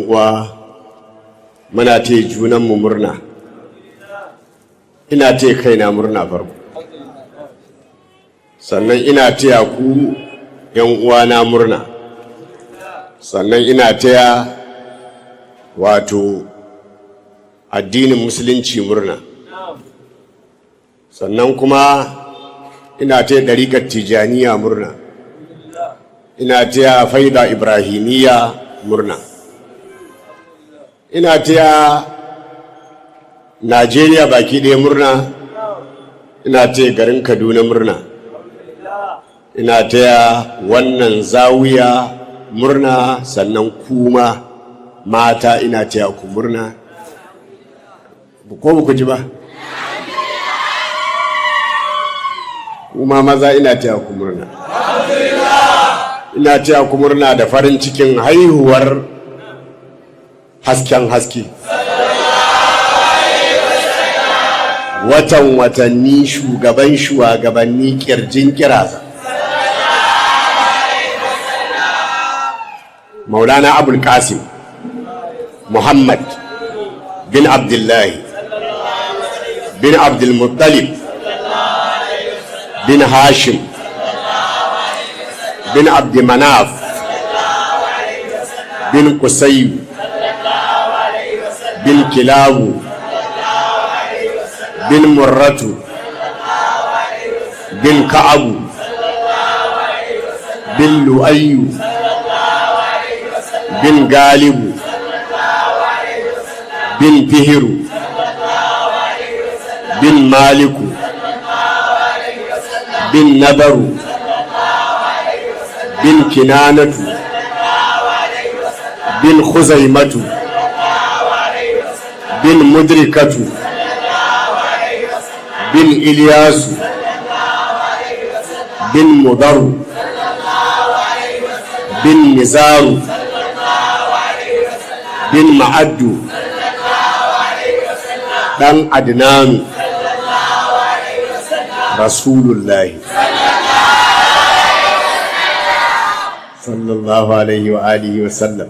uwa muna taya junanmu murna. Ina taya kaina murna farko, sannan ina taya ku yan uwana murna, sannan ina taya wato addinin musulunci murna, sannan kuma ina taya ɗariƙar tijaniya murna, ina taya faida ibrahimiyya murna, ina taya Najeriya baki ɗaya murna, ina taya garin Kaduna murna, ina taya wannan zawiya murna, sannan kuma mata ina taya ku murna. Ko ku ji ba? Kuma maza ina taya ku murna. Ina taya ku murna da farin cikin haihuwar hasken haske. Watan watanni, shugaban shugabanni, kirjin kiraza. Maulana Abul Qasim Muhammad bin Abdullahi bin Abdul Muttalib bin Hashim bin Abdi Manaf bin Qusay bin Kilabu bin Murratu bin Ka'abu bin Lu'ayyu bin Galibu bin Fihiru bin Maliku bin Nabaru bin Kinanatu bin Khuzaimatu bin Mudrikatu bin Ilyasu bin Mudaru bin Nizaru bin Ma'addu dan Adnanu Rasulullahi sallallahu alaihi wa alihi wa sallam.